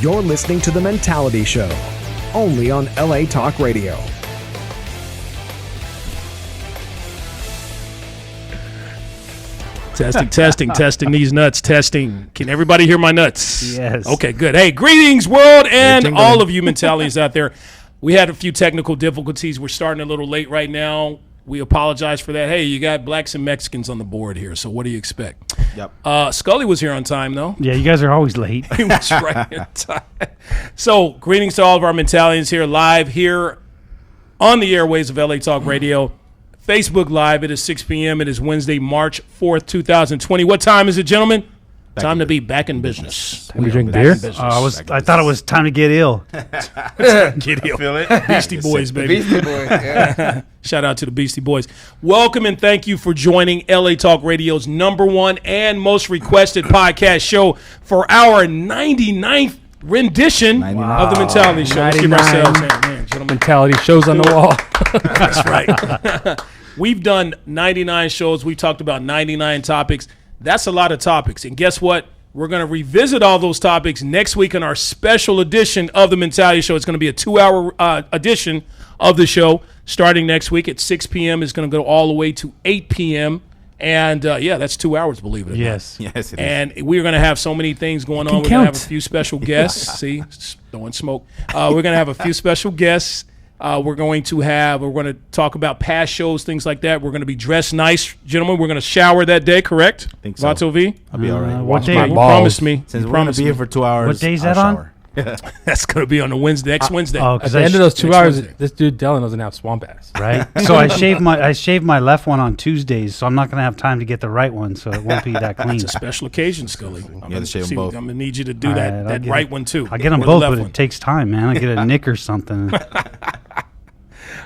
You're listening to The Mentality Show, only on LA Talk Radio. Testing these nuts, testing. Can everybody hear my nuts? Yes. Okay, good. Hey, greetings, world, and all of you mentalities out there. We had a few technical difficulties. We're starting a little late right now. We apologize for that. Hey, you got blacks and Mexicans on the board here, so what do you expect? Yep. Scully was here on time, though. Yeah, you guys are always late. He was right on time. So, greetings to all of our mentalians here live here on the airways of LA Talk Radio. Facebook Live, it is 6 p.m. It is Wednesday, March 4th, 2020. What time is it, gentlemen? Time to be back in business. Time to drink beer? I thought it was time to get ill. Get ill. Feel it? Beastie Boys, baby. Beastie Boys, yeah. Shout out to the Beastie Boys. Welcome and thank you for joining LA Talk Radio's #1 and most requested podcast show for our 99th rendition of the Mentality Show. Let's give ourselves a hand, gentlemen. Mentality shows on the wall. That's right. We've done 99 shows. We've talked about 99 topics. That's a lot of topics. And guess what? We're going to revisit all those topics next week in our special edition of the Mentality Show. It's going to be a 2-hour edition of the show starting next week at 6 p.m. It's going to go all the way to 8 p.m. And, yeah, that's 2 hours, believe it or not. Yes. Yes, it is. And we're going to have so many things going on. We're going to have a few special guests. See, throwing smoke. We're going to have a few special guests. We're going to talk about past shows, things like that. We're going to be dressed nice, gentlemen. We're going to shower that day, correct? I think so. Vato V? I'll be all right. What day? You promised me. Since You we're going to promised be here me. for 2 hours. What day is I'll that on? shower. That's going to be on the next Wednesday. Oh, At because the end of those 2 next hours, Wednesday. this dude Delano doesn't have swamp ass. right. So I shaved my left one on Tuesdays, so I'm not gonna have time to get the right one, so it won't be that clean. It's a special occasion, Scully. I'm to shave them both. going to need you to do All that, right, I'll that get right it. one, too. I get them Or the both, left but one. it takes time, man. I get a nick or something.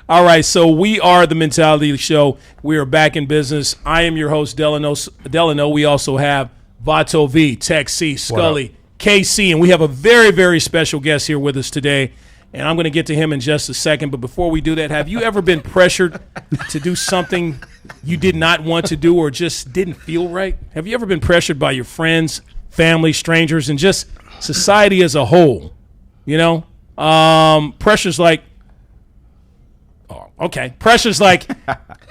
All right, so we are the Mentality Show. We are back in business. I am your host, Delano. We also have Vato V, Tech C, Scully, KC, and we have a very, very special guest here with us today. And I'm going to get to him in just a second. But before we do that, have you ever been pressured to do something you did not want to do or just didn't feel right? Have you ever been pressured by your friends, family, strangers, and just society as a whole? You know, pressure's like, pressure's like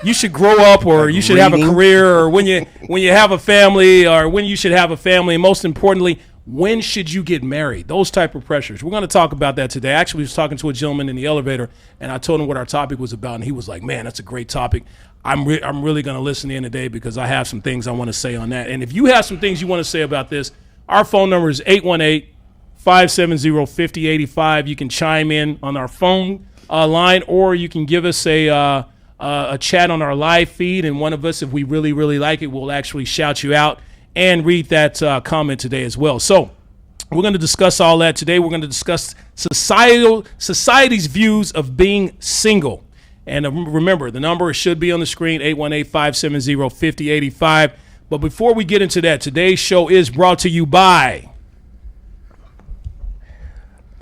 you should grow up or you should have a career or when you have a family or when you should have a family, and most importantly, when should you get married? Those type of pressures. We're going to talk about that today. Actually, I was talking to a gentleman in the elevator, and I told him what our topic was about, and he was like, man, that's a great topic. I'm really going to listen in today because I have some things I want to say on that. And if you have some things you want to say about this, our phone number is 818-570-5085. You can chime in on our phone line, or you can give us a chat on our live feed, and one of us, if we really, really like it, will actually shout you out and read that comment today as well. So we're going to discuss all that today. We're going to discuss society's views of being single. And remember, the number should be on the screen, 818-570-5085. But before we get into that, today's show is brought to you by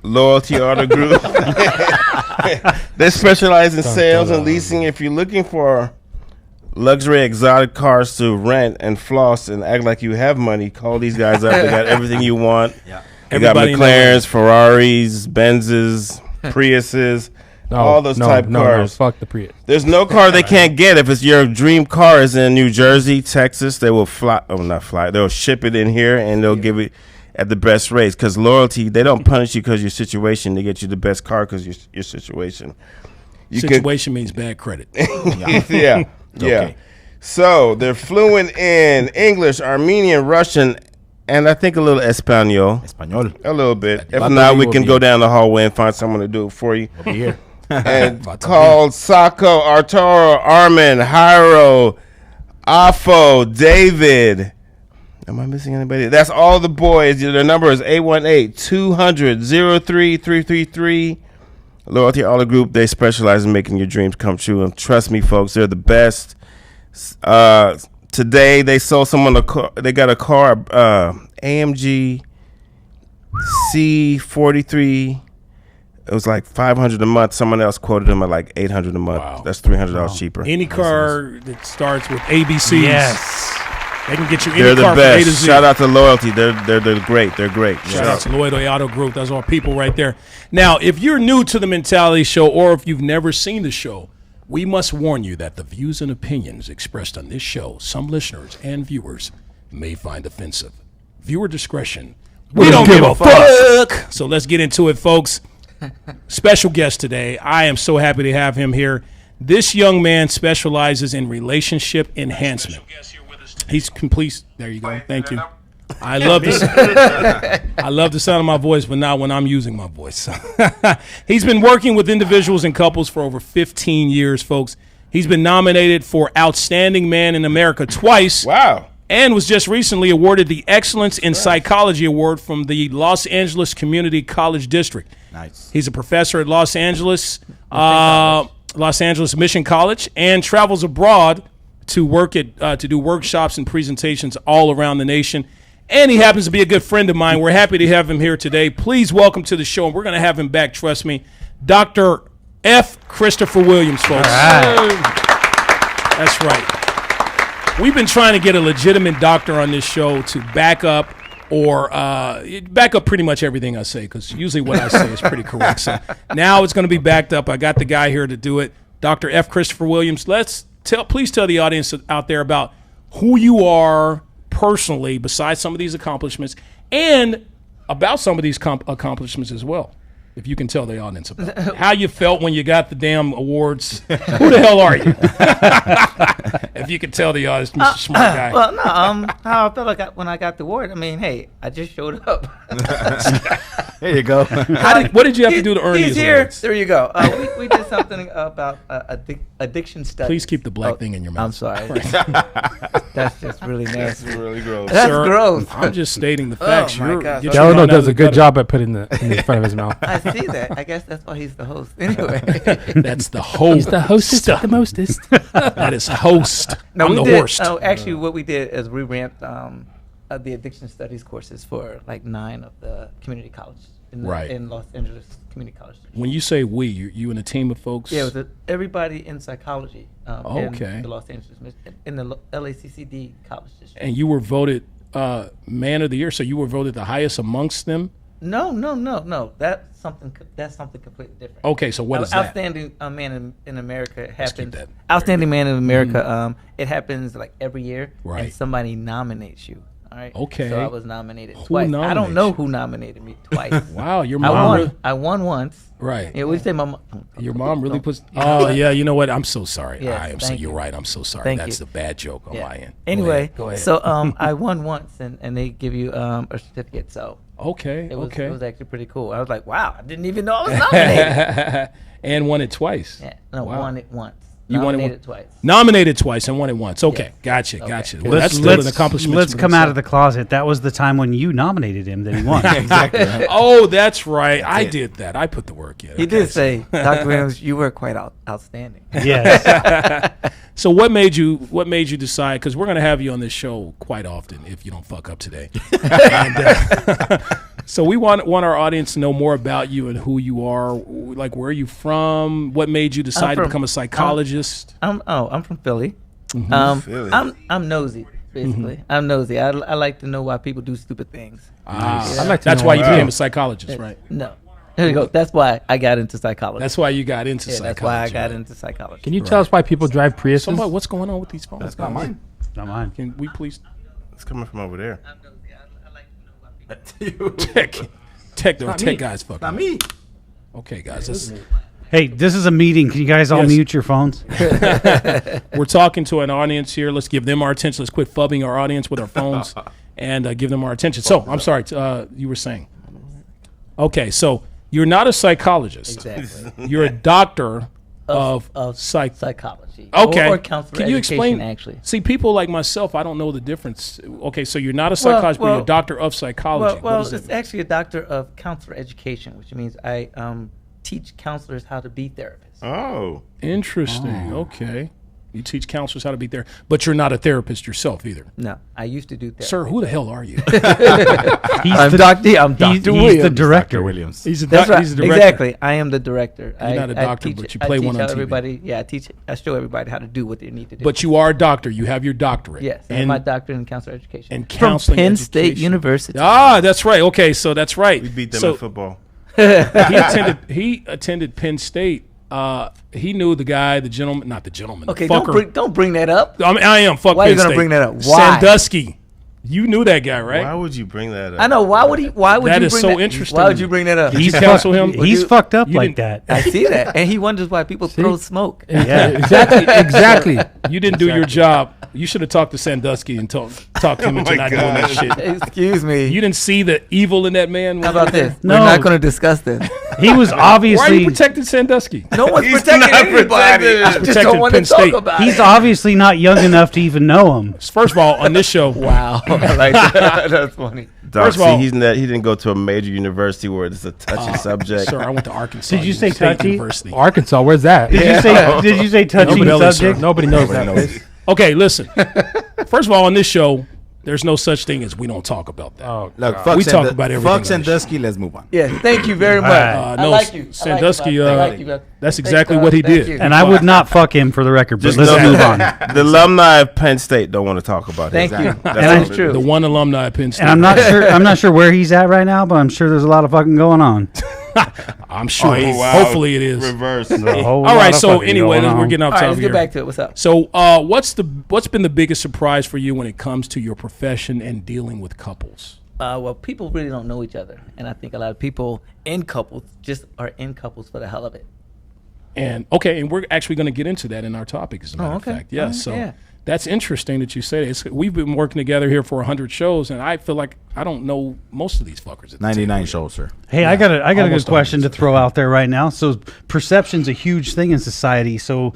Loyalty Auto Group. They specialize in sales and leasing. If you're looking for luxury exotic cars to rent and floss and act like you have money, call these guys up. They got everything you want. Yeah. They got Everybody McLarens, Ferraris, Benzes, Priuses, all those type cars. No, fuck the Prius. There's no car they can't get. If it's your dream car is in New Jersey, Texas, they will they'll ship it in here and they'll give it at the best rates. Because Loyalty, they don't punish you because of your situation. They get you the best car because your situation. situation means bad credit. Yeah. Okay. So they're fluent in English, Armenian, Russian, and I think a little Espanol. Español. A little bit. If Vato not, we will can be go here. down the hallway and find someone to do it for you. We'll be here. And called Sako, Arturo, Armin, Jairo, Afo, David. Am I missing anybody? That's all the boys. Their number is 818-200-0333. Loyalty Auto Group. They specialize in making your dreams come true. And trust me, folks, they're the best. Today, they sold someone a car. They got a car, AMG C43. It was like $500 a month. Someone else quoted them at like $800 a month. Wow. That's $300 cheaper. Any car that starts with ABCs. Yes. They can get you They're any the car from A to best. Z. Shout out to Loyalty. They're great. They're great. Shout out to Loyalty Auto Group. Those are our people right there. Now, if you're new to the Mentality Show or if you've never seen the show, we must warn you that the views and opinions expressed on this show, some listeners and viewers may find offensive. Viewer discretion. We don't give a fuck. So let's get into it, folks. Special guest today. I am so happy to have him here. This young man specializes in relationship enhancement. He's complete. There you go. Thank you. I love this. I love the sound of my voice, but not when I'm using my voice. He's been working with individuals and couples for over 15 years, folks. He's been nominated for Outstanding Man in America twice. Wow. And was just recently awarded the Excellence in Psychology Award from the Los Angeles Community College District. Nice. He's a professor at Los Angeles Mission College, and travels abroad to work at to do workshops and presentations all around the nation. And he happens to be a good friend of mine. We're happy to have him here today. Please welcome to the show, and we're going to have him back, trust me, Dr. F. Christopher Williams, folks. That's right. We've been trying to get a legitimate doctor on this show to back up pretty much everything I say, because usually what I say is pretty correct. So now it's going to be backed up. I got the guy here to do it, Dr. F. Christopher Williams. Please tell the audience out there about who you are personally, besides some of these accomplishments, and about some of these accomplishments as well. If you can tell the audience about it. How you felt when you got the damn awards. Who the hell are you? If you can tell the audience, Mr. Smart Guy. Well, no, how I felt when I got the award. I mean, hey, I just showed up. There you go. What did you have to do to earn He's these here. awards? There you go. We did something about addiction studies. Please keep the black thing in your mouth. I'm sorry. That's just really nasty. That's really gross. That's Sir, gross. I'm just stating the facts. my gosh. Delano does a good job at putting it in the front of his mouth. I see that. I guess that's why he's the host. Anyway. That's the host. He's the hostess with the mostest. That is host. No, I'm we the did. worst. Actually, what we did is we ramped the addiction studies courses for like 9 of the community colleges in Los Angeles Community College. When you say we, you and a team of folks? Yeah, it was everybody in psychology. Okay. In the Los Angeles, in the LACCD college district. And you were voted Man of the Year, so you were voted the highest amongst them? No. That's something completely different. Okay, so what is that? Outstanding Man in America happens. that. Outstanding Man in America. It happens like every year, Right. and somebody nominates you. All right. Okay. So I was nominated Who twice. I nominates don't know you? who nominated me twice. Wow, your I mom won. really, I won once. right. Yeah, what do you say, my mom? Your mom really puts. Oh yeah, you know what? I'm so sorry. Yes, I am so. thank You're you. right. I'm so sorry. Thank That's you. a bad joke on Yeah. my end. Anyway, go ahead. so I won once, and they give you a certificate. So Okay. it was Okay. it was actually pretty cool. I was like, wow, I didn't even know I was nominated. And won it twice. Yeah, no, Wow. won it once. You won it Nominated twice. Nominated twice and won it once. Okay, Yes. gotcha. Okay. Well, that's still an accomplishment. Let's for come out themselves. of the closet. That was the time when you nominated him that he won. Exactly. Right. Oh, that's right. I did that. I put the work in. He did say, Dr. Williams, you were quite outstanding. Yes. So what made you decide? Because we're going to have you on this show quite often if you don't fuck up today. And, so we want our audience to know more about you and who you are. Like, where are you from? What made you decide to from- become a psychologist? I'm from Philly. Philly. I'm nosy, basically. I'm nosy. I like to know why people do stupid things. I'd like to That's know why you Wow. became a psychologist, right? No. There you go. That's why I got into psychology. That's why you got into psychology. That's why I got right? into psychology. Can you tell us why people drive Priuses? Somebody, what's going on with these phones? That's not mine. Not mine. Can we please It's coming from over there. I'm nosy. I like to know why people tech me. guys fucking. Not me. Okay, guys, this, Hey, this is a meeting. Can you guys all Yes. mute your phones? we're talking to an audience here. Let's give them our attention. Let's quit phubbing our audience with our phones and give them our attention. So, I'm sorry. You were saying. Okay, so you're not a psychologist. Exactly. You're a doctor of Psychology. Okay. Or counselor Can you education, explain? actually. See, people like myself, I don't know the difference. Okay, so you're not a psychologist, but you're a doctor of psychology. Well, what does it's that mean? actually a doctor of counselor education, which means I teach counselors how to be therapists. Oh. Interesting. Okay. You teach counselors how to be there, but you're not a therapist yourself either. No, I used to do therapy. Sir, who the hell are you? I'm Dr. He's Williams. the director. Dr. Williams. He's a That's right. He's a director. Exactly. I am the director. You're not a doctor, but you play one on TV. Everybody, I show everybody how to do what they need to do. But you are a doctor. You have your doctorate. yes, I have my doctorate in counselor education. and from counseling Penn State education. University. Ah, that's right. Okay, so that's right. We beat them So in football. he attended Penn State. He knew the guy, the gentleman, not the gentleman. Okay, the fucker. don't bring that up. I mean, I am. Fuck Why are you Penn gonna State. bring that up? Why? Sandusky. You knew that guy, right? Why would you bring that up? I know. Why would he? Why would That you is bring so that? interesting. Why would you bring that up? Did you counsel him? He's fucked up you like didn't- that. I see that, and he wonders why people throw smoke. Yeah. Exactly. You didn't do your job. You should have talked to Sandusky and talked him into not doing that shit. Excuse me. You didn't see the evil in that man. How about this? No. We're not going to discuss this. He was Why are you obviously protecting Sandusky? No one's He's protecting not anybody. protected. I just Protected don't want to Penn talk State. about he's it. obviously not young enough to even know him. First of all, on this show, Wow, I like that. That's funny. Doc, First of all- he didn't go to a major university where it's a touchy subject. Sir, I went to Arkansas. Did you say State touchy? University. Arkansas, where's that? Did you say touching Nobody knows, subject? sir. Nobody knows that. Nobody place. knows. Okay, listen. First of all, on this show, there's no such thing as we don't talk about that. Oh, Look, God. fuck We talk about everything on Fuck this Sandusky. Let's move on. Yeah, thank you very much. right. I No, like you. Sandusky, I like you. that's Thanks, exactly Doc. what he Thank did. you. And I would not fuck him for the record, but Just let's know move on. that the alumni of Penn State don't want to talk about it. Thank you. That's That's all it true. is. The one alumni at Penn State. And I'm not sure where he's at right now, but I'm sure there's a lot of fucking going on. I'm sure. Oh, wow. Hopefully it is. Reverse. All All right, so anyway, we're getting off All right, topic let's here. get back to it. What's up? So, what's been the biggest surprise for you when it comes to your profession and dealing with couples? Well, people really don't know each other, and I think a lot of people in couples just are in couples for the hell of it. And okay, and we're actually going to get into that in our topic, as a matter okay. of fact. Yes, so Yeah. that's interesting that you say that. We've been working together here for 100 shows, and I feel like I don't know most of these fuckers. At the 99 table. shows, sir. Hey, I got a good Almost question to always. throw out there right now. So perception's a huge thing in society. So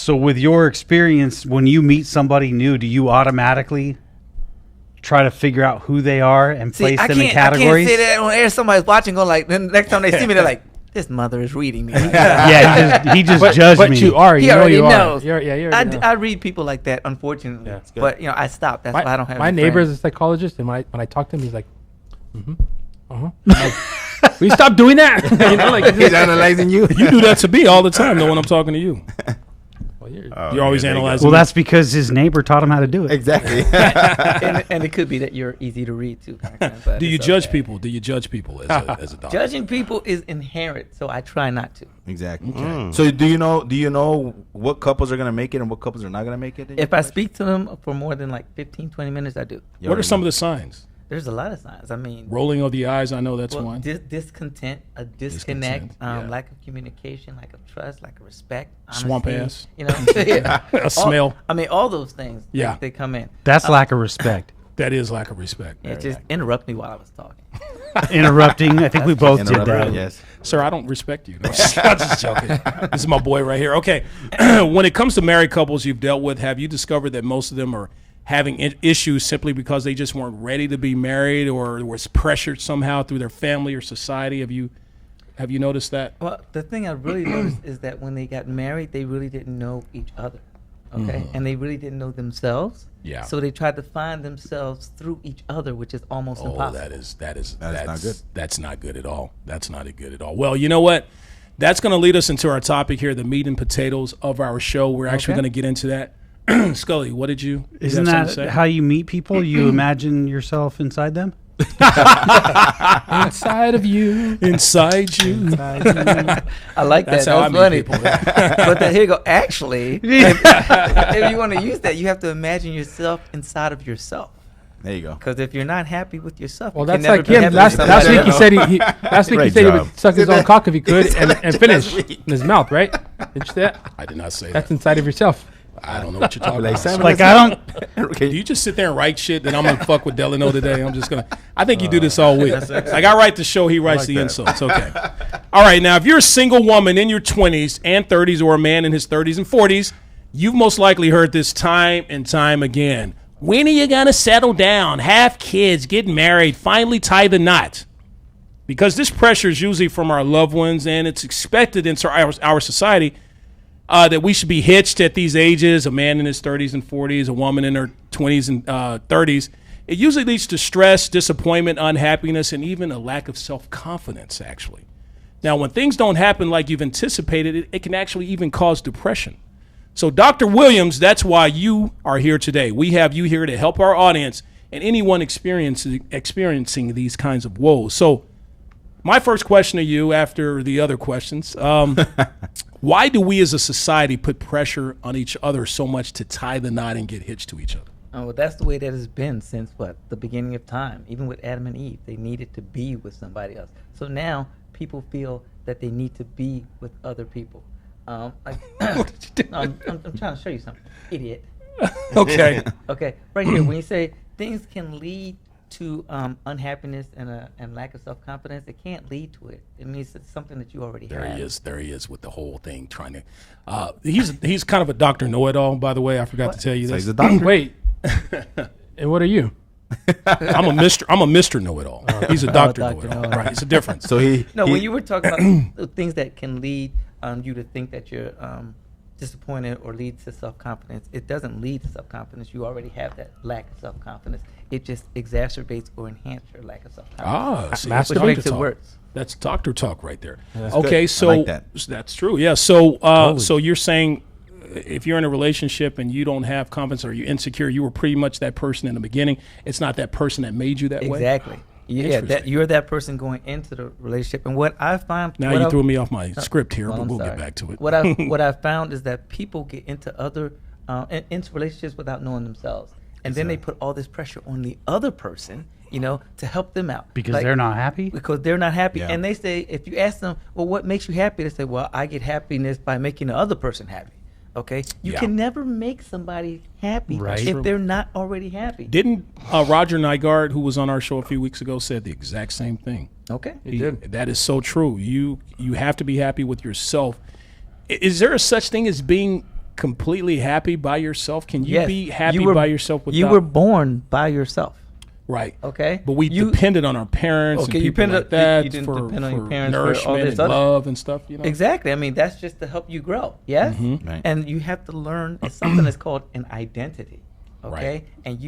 with your experience, when you meet somebody new, do you automatically try to figure out who they are and place them in categories? I can't say that on air. Somebody's watching, going like, then next time they see me, they're like, "This mother is reading me." Yeah, he just judged But me. you are. He You know already you knows. are. You already know. I read people like that, unfortunately. Yeah, it's good. But I stopped. That's why I don't have. My any neighbor is friends. a psychologist, and when I talk to him, he's like, like, will you stop doing that? You know, like, He's analyzing you. You do that to me all the time, though, when I'm talking to you. well, You're always yeah, there you go. analyzing. Well, me. that's because his neighbor taught him how to do it. Exactly. and it could be that you're easy to read too. but Do you it's judge okay. people? Do you judge people as a doctor? Judging people is inherent, so I try not to. Exactly. So do you know what couples are gonna make it and what couples are not gonna make it? If I speak to them for more than like 15, 20 minutes, I do. What are some of the signs? There's a lot of signs. I mean, Rolling of the eyes. I know that's well, one. discontent, a disconnect, Discontent, yeah. lack of communication, lack of trust, lack of respect, Swamp honesty, ass. You know, yeah. A smell. I mean, all those things. Yeah. they come in. That's lack of respect. That is lack of respect. Yeah, just interrupt me while I was talking. Interrupting. I think we both did Interrupt, that. yes. Sir, I don't respect you. No, I'm just joking. This is my boy right here. Okay. When it comes to married couples you've dealt with, have you discovered that most of them are having issues simply because they just weren't ready to be married or was pressured somehow through their family or society? Have you noticed that? Well, the thing I really noticed is that when they got married, they really didn't know each other. Okay, and they really didn't know themselves. Yeah. So they tried to find themselves through each other, which is almost Oh, impossible. that's not good. That's not good at all. That's not good at all. Well, you know what? That's going to lead us into our topic here, the meat and potatoes of our show. We're actually Okay. going to get into that. Scully, what did you? Isn't have something that to say? how you meet people? You imagine yourself inside them? inside of you. Inside you. I like That's that. how I That's meet funny. people. But then here you go. Actually, if you want to use that, you have to imagine yourself inside of yourself. There you go. Because if you're not happy with yourself, Well, you can that's never like be him. happy Last with week somebody he else. said last week he Great said he job. would suck his own cock if he could and finish in his mouth, right? Did you say that? I did not say That's that. inside of yourself. I don't know what you're talking Like about. Simon Like, I don't. Do you just sit there and write shit that I'm gonna fuck with Delano today? I'm just gonna. I think you do this all week. Like I write the show, he writes the insults. Okay. All right. Now, if you're a single woman in your 20s and 30s, or a man in his 30s and 40s, you've most likely heard this time and time again. When are you gonna settle down, have kids, get married, finally tie the knot? Because this pressure is usually from our loved ones, and it's expected in our society. that we should be hitched at these ages, a man in his 30s and 40s, a woman in her 20s and 30s, it usually leads to stress, disappointment, unhappiness, and even a lack of self-confidence, actually. Now, when things don't happen like you've anticipated, it can actually even cause depression. So, Dr. Williams, that's why you are here today. We have you here to help our audience and anyone experiencing these kinds of woes. So, my first question to you after the other questions, why do we as a society put pressure on each other so much to tie the knot and get hitched to each other? Well, that's the way that it's been since the beginning of time. Even with Adam and Eve, they needed to be with somebody else. So now people feel that they need to be with other people. What did you do? I'm trying to show you something, idiot. Okay. Okay, right here. When you say things can lead to unhappiness and lack of self-confidence, it can't lead to it. It means it's something that you already have. There he is with the whole thing trying to. He's kind of a Dr. Know-It-All, by the way. I forgot to tell you this. He's a doctor. Wait. And what are you? I'm a Mr. Know-It-All. He's a Dr. Dr. Know-It-All. Know-It-All. Right. It's a difference. So when you were talking about the things that can lead you to think that you're disappointed or lead to self-confidence, it doesn't lead to self-confidence. You already have that lack of self-confidence. It just exacerbates or enhances your lack of self-confidence. See, which doctor makes it talk. worse. That's doctor talk right there. That's Okay, good. so I like that. that's true. Yeah. So so you're saying if you're in a relationship and you don't have confidence or you're insecure, you were pretty much that person in the beginning. It's not that person that made you that way. Exactly. Yeah, Interesting. you're that person going into the relationship. And what I find Now you threw me off my script here, but I'm we'll sorry. get back to it. What I've found is that people get into into relationships without knowing themselves, and then they put all this pressure on the other person, to help them out Because they're not happy? Because they're not happy, Yeah. and they say, if you ask them, well, what makes you happy? They say, well, I get happiness by making the other person happy. Okay, you Yeah. can never make somebody happy Right. if they're not already happy. Didn't Roger Nygaard, who was on our show a few weeks ago, said the exact same thing? Okay, He did. That is so true. You have to be happy with yourself. Is there a such thing as being completely happy by yourself? Can you Yes. be happy You were- by yourself without? You were born by yourself. right. Okay, But we depended on our parents Okay, and you people depended- like that you didn't for, depend on your for parents for all nourishment this and other- love and stuff. Exactly. I mean, that's just to help you grow. Yes. Mm-hmm. Right. And you have to learn something that's called an identity. Okay. Right. And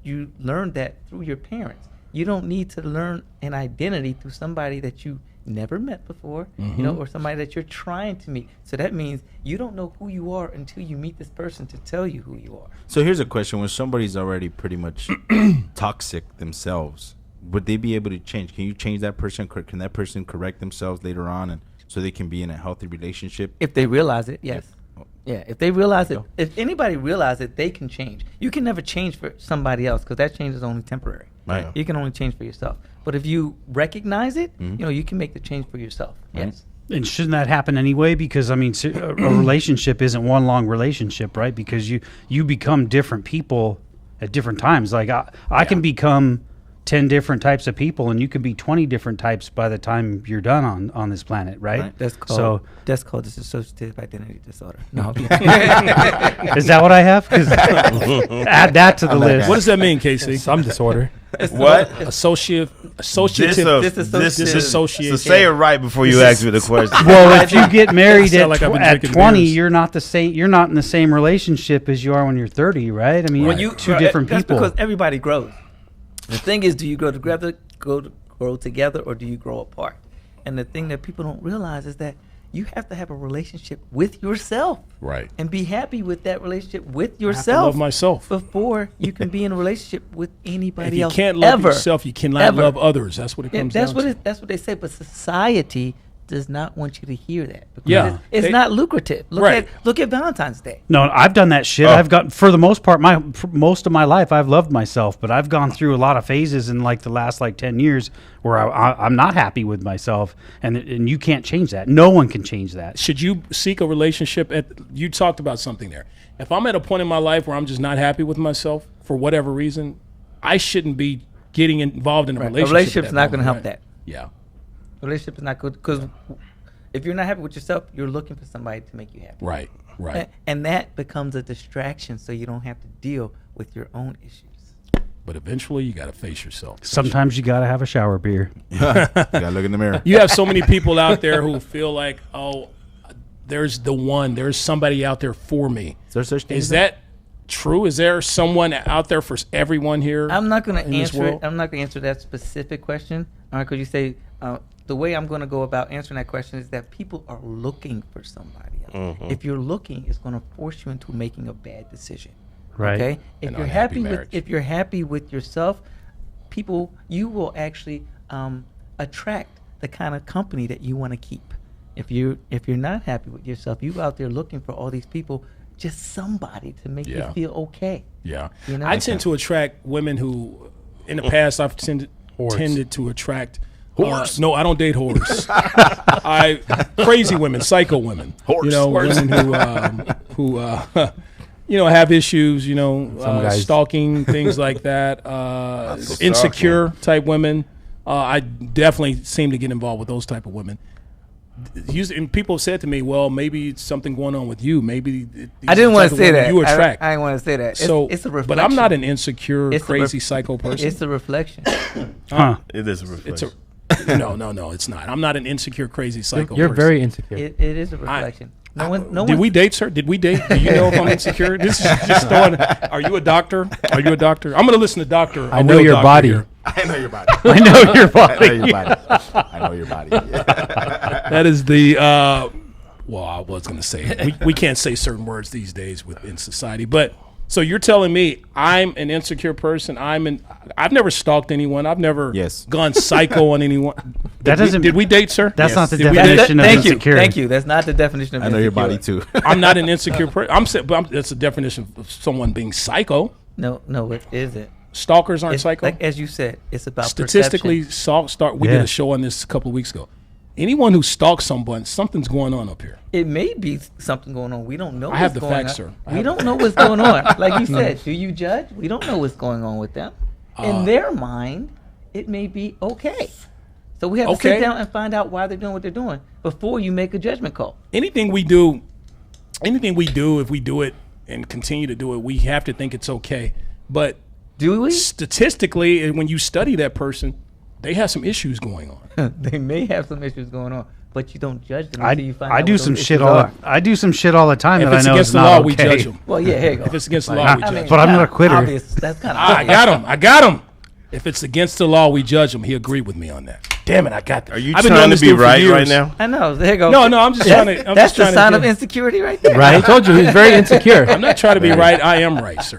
you learn that through your parents. You don't need to learn an identity through somebody that you never met before, or somebody that you're trying to meet. So that means you don't know who you are until you meet this person to tell you who you are. So here's a question: when somebody's already pretty much toxic themselves, would they be able to change? Can you change that person? Can that person correct themselves later on, and so they can be in a healthy relationship? If they realize it, yes. Oh. Yeah, if they realize it, Go. if anybody realizes it, they can change. You can never change for somebody else because that change is only temporary. Right. You can only change for yourself. But if you recognize it, Mm-hmm. you can make the change for yourself. Yes. And shouldn't that happen anyway? Because I mean, a relationship isn't one long relationship, right? Because you become different people at different times. Like I can become 10 different types of people, and you could be 20 different types by the time you're done on this planet, right? That's called dissociative identity disorder. No. Is that what I have? 'Cause add that to the list. What does that mean, Casey? Some disorder. What? Associative. So say it right before you ask me the question. Well, if you get married Sound at, like I've been at drinking 20, beers. you're not the same. You're not in the same relationship as you are when you're 30, right? I mean, Well, two different that's people. because everybody grows. The thing is, do you grow together, grow together, or do you grow apart? And the thing that people don't realize is that you have to have a relationship with yourself, Right. and be happy with that relationship with I have to yourself. love myself. before you can be in a relationship with anybody If you else. can't love ever. yourself, you cannot Ever. love others. That's what it Yeah, comes that's down what to. that's what they say. But society does not want you to hear that. Because Yeah. it's They- not lucrative. Right. Look at Valentine's Day. No, I've done that shit. I've got, for the most part, for most of my life, I've loved myself, but I've gone through a lot of phases in like the last 10 years where I'm not happy with myself, and you can't change that. No one can change that. Should you seek a relationship? You talked about something there. If I'm at a point in my life where I'm just not happy with myself for whatever reason, I shouldn't be getting involved in a Right. relationship. A relationship's at not that going to help moment, that. Yeah. Relationship is not good because if you're not happy with yourself, you're looking for somebody to make you happy. Right. Right. And that becomes a distraction, so you don't have to deal with your own issues. But eventually, you got to face yourself. Sometimes you got to have a shower beer. You gotta look in the mirror. You have so many people out there who feel like, oh, there's the one, there's somebody out there for me. Is there such thing? Is that true? Is there someone out there for everyone here? I'm not going to in this answer it. world? I'm not going to answer that specific question. Because you say the way I'm going to go about answering that question is that people are looking for somebody else. If you're looking, it's going to force you into making a bad decision. Right. Okay. If An you're unhappy happy marriage. if you're happy with yourself, you will actually attract the kind of company that you want to keep. If you're not happy with yourself, you out there looking for all these people, just somebody to make you feel okay. Yeah. You know? I tend to attract women who, in the past, I've tended to attract. No, I don't date whores. Crazy women, psycho women. Women who have issues. Stalking, things like that. Insecure type women. I definitely seem to get involved with those type of women. And people said to me, "Well, maybe it's something going on with you. Maybe." I didn't want to say that. You attract. I didn't want to say that. It's a reflection. But I'm not an insecure, crazy psycho person. It's a reflection. It is a reflection. No, it's not. I'm not an insecure, crazy psycho. You're person. very insecure. It is a reflection. Did we date, sir? Did we date? Do you know if I'm insecure? This is just throwing. Are you a doctor? I'm going to listen to Doctor. I know your body. Here. I know your body. I know your body. I know your body. I know your body. That is the. Well, I was going to say we can't say certain words these days in society. But so you're telling me I'm an insecure person. I've never stalked anyone. I've never gone psycho on anyone. Did we date, sir? That's not the Did we definition of Thank you. insecure. Thank you. That's not the definition of I know your body too. I'm not an insecure person. That's a definition of someone being psycho. No, it isn't. Stalkers aren't It's psycho. like as you said, it's about Statistically, perception. we did a show on this a couple of weeks ago. Anyone who stalks someone, something's going on up here. It may be something going on. We don't know. I have what's the going facts, on. sir. We don't know what's going on. Like you said, do you judge? We don't know what's going on with them. In their mind, it may be okay. So we have to sit down and find out why they're doing what they're doing before you make a judgment call. Anything we do, if we do it and continue to do it, we have to think it's okay. But do we? Statistically, when you study that person, they have some issues going on. They may have some issues going on, but you don't judge them until you find out. I do what some those shit issues all. are. I do some shit all the time If that I it's know against is the not law, okay. we judge them. Well, yeah, here you go. If it's against the law, we judge them. But I'm not a quitter. Obvious. That's kind of I got him. If it's against the law, we judge him. He agreed with me on that. Damn it, I got that. Are you I've been trying doing to this be dude for right years. right now? I know. There you go. No, I'm just trying to. That's the sign of insecurity right there. Right? I told you he's very insecure. I'm not trying to be right. I am right, sir.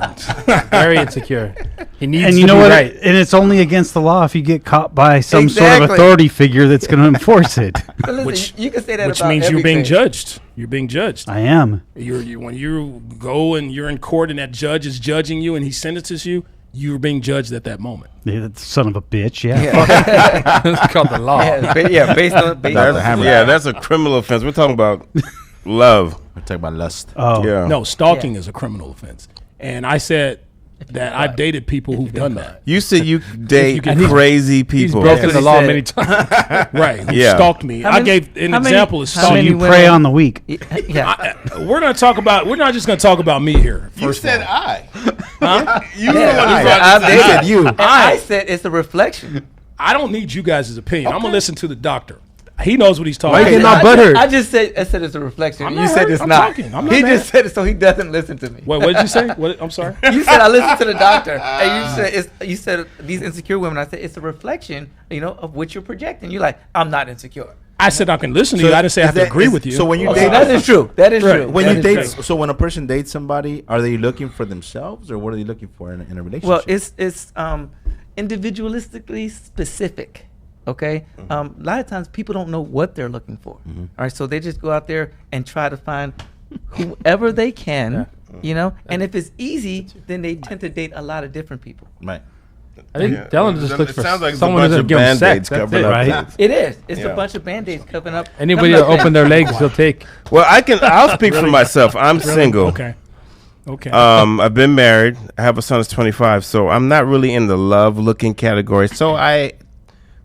Very insecure. He needs And to you know be what? right. And it's only against the law if you get caught by some sort of Exactly. authority figure that's going to enforce it. But listen, you can say that Which about means you're being everything. judged. You're being judged. I am. When you go and you're in court and that judge is judging you and he sentences you, you're being judged at that moment. Yeah, that son of a bitch. Yeah. It's called the law. Based on That's a criminal offense. We're talking about love. We're talking about lust. Oh. Yeah. No, stalking is a criminal offense. And I said that I've dated people who've done that. You said you date get- crazy He's people. broken the he law said. many times. Right. Who Yeah. stalked me. How I many- gave an how many- example of how So stalking. many you women- prey on the weak. Yeah. We're not just going to talk about me here. First of all. I. Huh? You said I I. you. I said it's a reflection. I don't need you guys' opinion. I'm going to listen to the doctor. He knows what he's talking Why you about. getting all butthurt? I just said it's a reflection. I'm You not said hurt. it's I'm not. talking. I'm not He mad. just said it so he doesn't listen to me. What did you say? I'm sorry. You said I listened to the doctor, and you said these insecure women. I said it's a reflection, of what you're projecting. You're like, I'm not insecure. I said I can listen to you. I didn't say I have to agree with you. So when you So date, that is true. That is true. when That you is date, true. so when a person dates somebody, are they looking for themselves or what are they looking for in a relationship? Well, it's individualistically specific. Okay, a lot of times people don't know what they're looking for. All right, so they just go out there and try to find whoever they can, And if it's easy, then they tend to date a lot of different people. right. I think Delano just looks It for sounds like someone a bunch who's of going to give him Band-Aids sex. That's covering it. up Right. things. It is. It's Yeah. a bunch of Band-Aids covering up. Anybody Nothing that like open their legs, they'll take. Well, I'll speak for myself. I'm single. Okay. I've been married. I have a son who's 25, so I'm not really in the love-looking category. So I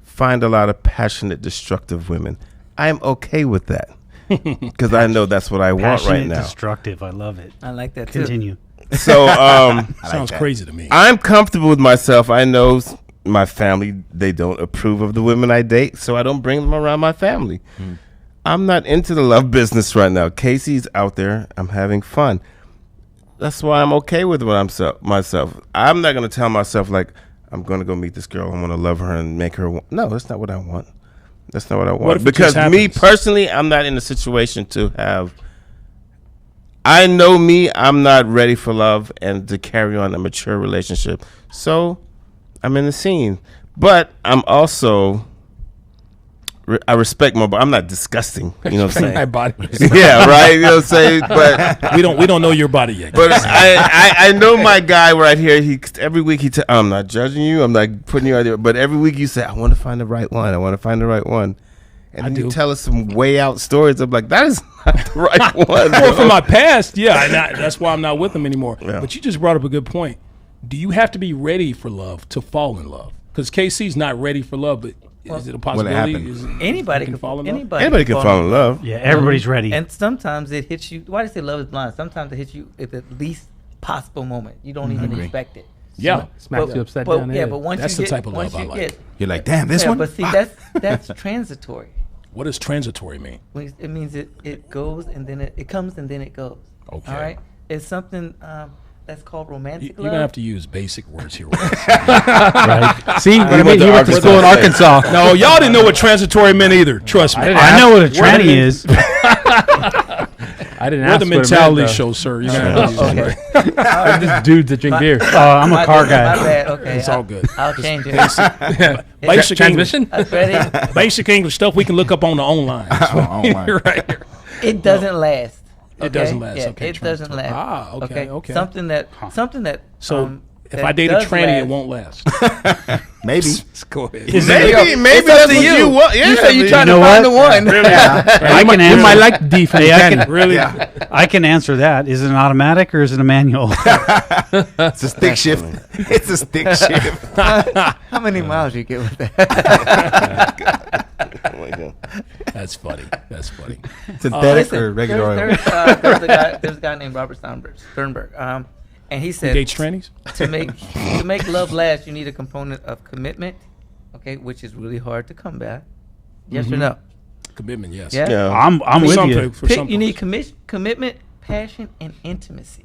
find a lot of passionate, destructive women. I'm okay with that because I know that's what I want right Passionate, now. destructive. I love it. I like that too. Continue. So Sounds crazy to me. I'm comfortable with myself. I know my family, they don't approve of the women I date, so I don't bring them around my family. I'm not into the love business right now. Casey's out there. I'm having fun. That's why I'm okay with what myself. I'm not going to tell myself, like, I'm going to go meet this girl. I want to love her and make her. No, that's not what I want. That's not what I want. What if it because just me happens? personally, I'm not in a situation to have. I know me. I'm not ready for love and to carry on a mature relationship. So I'm in the scene. But I'm also. I respect my body. I'm not disgusting. You know what I'm saying? My body. Yeah, right. You know what I'm saying? But we don't know your body yet. but I know my guy right here. He every week I'm not judging you. I'm not putting you out there. But every week you say, I want to find the right one. I want to find the right one. And then you tell us some way out stories. I'm like, that is not the right one. Well, from my past, yeah, and that's why I'm not with him anymore. Yeah. But you just brought up a good point. Do you have to be ready for love to fall in love? Because KC's not ready for love, but is it a possibility? happens? Anybody can can fall in love? Anybody can fall in love. Yeah, everybody's ready. And sometimes it hits you. Why do you say love is blind? Sometimes it hits you at the least possible moment. You don't even expect it. Yeah. Smacks you upside down. Yeah, head. but once That's you the get, type of once love I you like. get, You're like, damn, this yeah, one. but see, that's transitory. What does transitory mean? It means it goes and then it comes and then it goes. Okay. All right. It's something that's called romantic You're love. gonna have to use basic words here. Right? See, what I mean, he went to school in Arkansas. No, y'all didn't know what transitory meant either. Trust me. I know what a tranny is. I didn't We're ask the what it meant, mentality though. show, sir. You're gonna have to use it, Okay. right? Just dudes that drink beer. I'm a car My guy. bad. Okay. It's all good. I'll change it. Basic Transmission? That's ready. Basic English stuff we can look up on the online. Right here. It doesn't last. It doesn't last. Yeah, okay, it doesn't last. Ah, okay. Something that. So if that I date a does tranny, it last. won't last. Maybe. Go ahead. Maybe that's what you want. Yeah, You say you trying You to know find what? the one. Really? I can You answer. might like D from Hey, I Ken. can- Really? I can answer that. Is it an automatic or is it a manual? It's a stick shift. It's a stick shift. How many miles you get with that? Oh my God. That's funny. That's funny. Synthetic or regular oil? There's a guy named Robert Sternberg. And he said Dates trannies? to make love last, you need a component of commitment, okay, which is really hard to come by. Yes or no? Commitment, yes. Yeah. Yeah. I'm For with some you. people- for some You need folks. commitment, passion, and intimacy.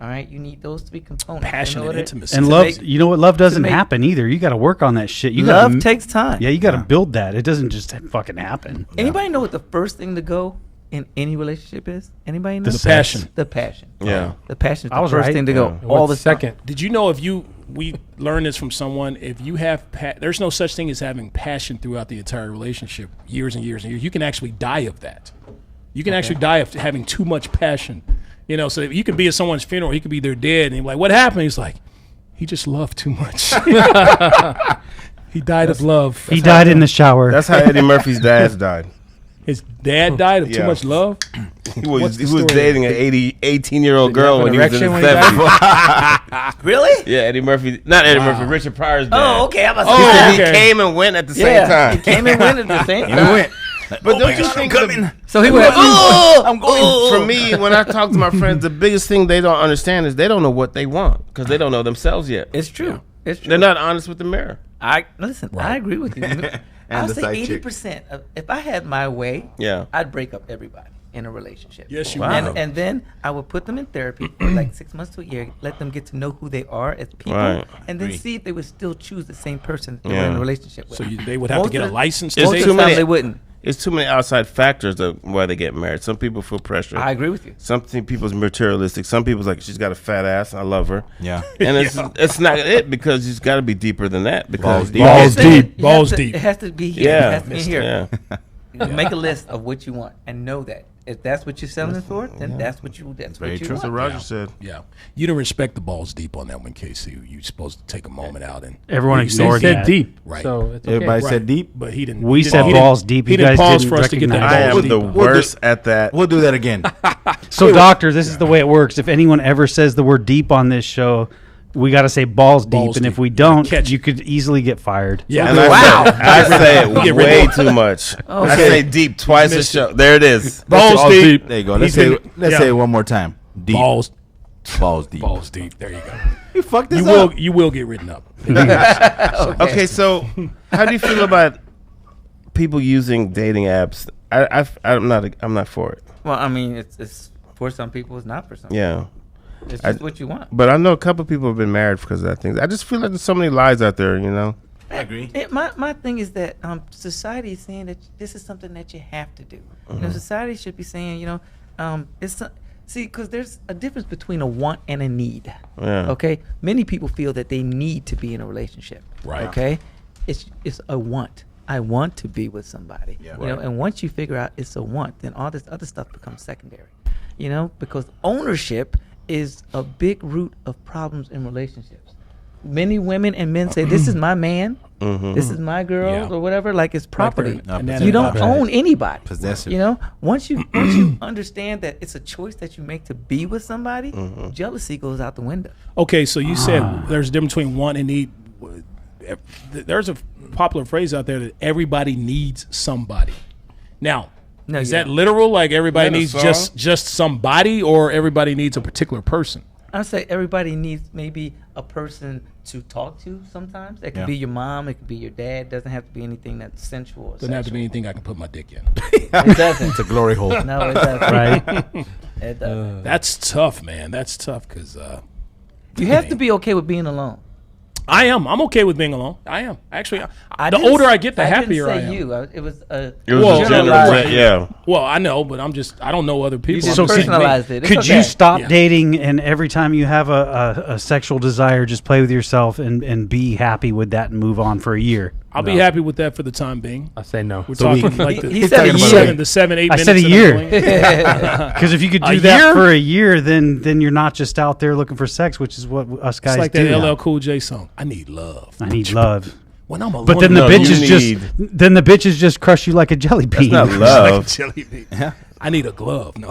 All right, you need those three components. Passion in and order intimacy. And to love, make- you know what? Love doesn't make- happen either. You got to work on that shit. You love gotta, takes time. Yeah, you got to build that. It doesn't just fucking happen. Anybody know what the first thing to go in any relationship is? Anybody know? The passion. The passion. Yeah. The passion is I the was first right. thing to go. Yeah. All the What's second? Did you know we learned this from someone, if you have, there's no such thing as having passion throughout the entire relationship, years and years and years. You can actually die of that. You can actually die of having too much passion. You know, so you could be at someone's funeral, he could be their dead, and you're like, what happened? He's like, he just loved too much. He died of love. He died in the shower. That's how Eddie Murphy's dad died. His dad died of too Yeah. much love. He What's was the he was story? dating an 18-year-old Did he have girl an when he was in erection his when he died? 70s. Really? Yeah, Eddie Murphy. Not Eddie Murphy. Richard Pryor's dad. Oh, okay. I'm about to He say said okay. he came and went at the same yeah, time. he came and went at the same time. But don't you think So he went, I'm going. For me, when I talk to my friends, the biggest thing they don't understand is they don't know what they want because they don't know themselves yet. It's true. It's true. They're not honest with the mirror. I agree with you. I'll the say side chick. 80%. If I had my way, Yeah. I'd break up everybody in a relationship. Yes, you Wow. would. And then I would put them in therapy for like 6 months to a year, let them get to know who they are as people, Right. and then see if they would still choose the same person that they were Yeah. in a relationship with. So they would have to Most get a of the- license It's to Most date? too of the time many- they wouldn't. It's too many outside factors of why they get married. Some people feel pressure. I agree with you. Some people's materialistic. Some people's like, she's got a fat ass. I love her. Yeah. And it's not it because it's got to be deeper than that. Because Balls deep. Balls You have deep. to- Balls deep. It has to be here. Yeah. It has to be here. Yeah. Make a list of what you want and know that. If that's what you're selling it for, then that's what you Very true. want. So Roger said. Yeah. You didn't respect the balls deep on that one, Casey. You're supposed to take a moment out and. Everyone You ignored He said that. deep. Right. So it's okay. Everybody Right. said deep. But he didn't. We he said didn't- balls deep. He You didn't guys pause didn't for us to get that recognize I it. balls am the deep. worst at that. We'll do that again. So, doctor, this is the way it works. If anyone ever says the word deep on this show, we got to say balls deep. Balls And deep. if we don't, Catch- you could easily get fired. Yeah. And I say it Get rid way of too much. I Okay. say deep twice a missed it. show. There it is. Balls Balls deep. There you go. Let's He's say been- let's yeah. say it one more time. Deep. Balls. Balls deep. Balls deep. There you go. You fucked this You will get written up. Okay, so how do you feel about people using dating apps? I'm not for it. Well, I mean, it's for some people, it's not for some. Yeah. It's just what you want. But I know a couple people have been married because of that thing. I just feel like there's so many lies out there, you know. I agree. My thing is that society is saying that this is something that you have to do. You know, society should be saying, you know, because there's a difference between a want and a need. Yeah. Okay, many people feel that they need to be in a relationship. Right. Okay, it's a want. I want to be with somebody. Yeah. You know, and once you figure out it's a want, then all this other stuff becomes secondary. You know, because ownership is a big root of problems in relationships. Many women and men say, "This is my man, this is my girl," Yeah. or whatever. Like it's property. And You don't Right. own anybody. Possessive. You know, once you understand that it's a choice that you make to be with somebody, jealousy goes out the window. Okay, so you said there's a difference between want and need. There's a popular phrase out there that everybody needs somebody. Now, No, is you that don't. literal? Like everybody Is that a needs song? just somebody, or everybody needs a particular person? I say everybody needs maybe a person to talk to sometimes. That could Yeah. be your mom, it could be your dad. Doesn't have to be anything that's sensual or Doesn't have to be sexual. anything I can put my dick in. It doesn't. It's a glory hole. No, it doesn't. Right? It doesn't. That's tough, man. That's tough because You have to be okay with being alone. I am. I'm okay with being alone. I am actually. The didn't older s- I get, the happier I didn't am. say you. It was a It was Well, a general, generalized- yeah. Well, I know, but I don't know other people. You just I'm just saying me. personalized it. It's Could okay. you stop Yeah. dating and every time you have a sexual desire, just play with yourself and be happy with that and move on for a year? I'll be happy with that for the time being. I say no. We're talking like the, He said a year. the 7-8 I minutes. said a that I'm year. doing. Because if you could A do that year? for a year, then you're not just out there looking for sex, which is what us guys It's like do. that now. LL Cool J song. I need love. I need love. When I'm alone, But then the No, bitches you just need- then the bitches just crush you like a jelly bean. That's not love. jelly bean. I need a glove. No,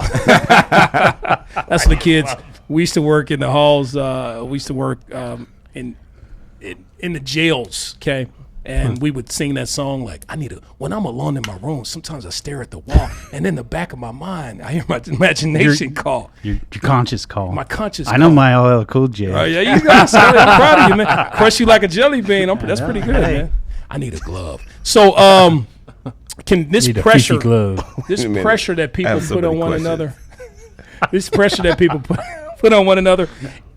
that's the kids. We used to work in the halls. We used to work in the jails. Okay. And we would sing that song like, I need a, when I'm alone in my room, sometimes I stare at the wall, and in the back of my mind, I hear my imagination call. Your conscious call. My conscious I know call. my LL Cool J. Oh, yeah, you got Scully, I'm proud of you, man. Crush you like a jelly bean. That's pretty good, man. I need a glove. So, can this Need a pressure, fishy glove. this Wait a minute. pressure that people Have so put on many one questions. another, this pressure that people put on one another,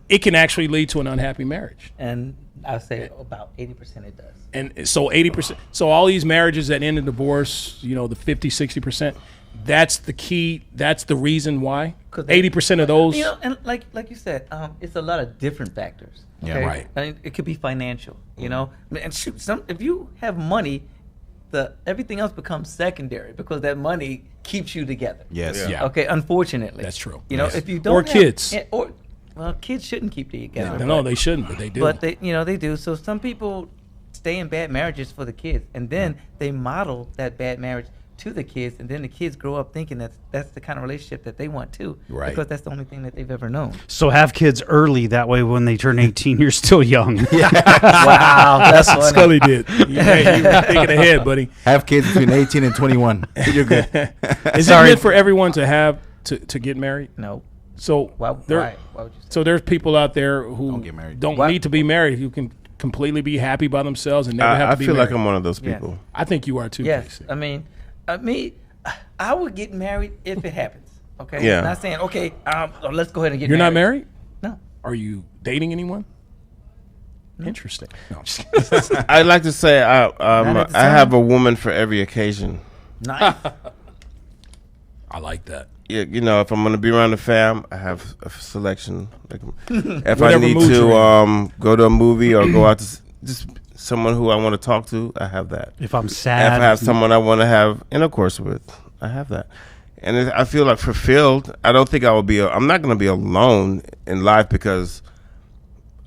it can actually lead to an unhappy marriage. And I say about 80% it does. And so 80%, so all these marriages that end in divorce, you know, the 50, 60%, that's the key. That's the reason why 80% of those. You know, and like you said, it's a lot of different factors. Yeah, okay? right. I mean, it could be financial. You know, and shoot, if you have money, everything else becomes secondary because that money keeps you together. Yes. Yeah. Okay. Unfortunately, That's true. You know, Yes. if you don't Or have- kids. well, kids shouldn't keep you together. No, they shouldn't, but they do. But they do. So some people stay in bad marriages for the kids, and then they model that bad marriage to the kids, and then the kids grow up thinking that's the kind of relationship that they want too, Right. because that's the only thing that they've ever known. So have kids early. That way, when they turn 18, you're still young. Wow, that's funny. Scully did. You were thinking ahead, buddy. Have kids between 18 and 21. You're good. Is Sorry. it meant for everyone to have to get married? No. So Why would you say? So there's people out there who Don't get married. don't Why- need to be married, who can completely be happy by themselves and never have I to be feel married. like I'm one of those Yeah. people. I think you are too. Yes, Casey. I mean, I would get married if it happens. Okay. Yeah. I'm not saying okay. Let's go ahead and get. You're not married. married? No. Are you dating anyone? Interesting. No, I'm just kidding. I like to say Not at I the have time. a woman for every occasion. Nice. I like that. Yeah, you know, if I'm gonna be around the fam, I have a selection. Like, if I Whatever need mood you're to go to a movie or go out to just someone who I want to talk to, I have that. If I'm If sad, I have someone I want to have intercourse with, I have that. And I feel like fulfilled. I don't think I will be. I'm not gonna be alone in life because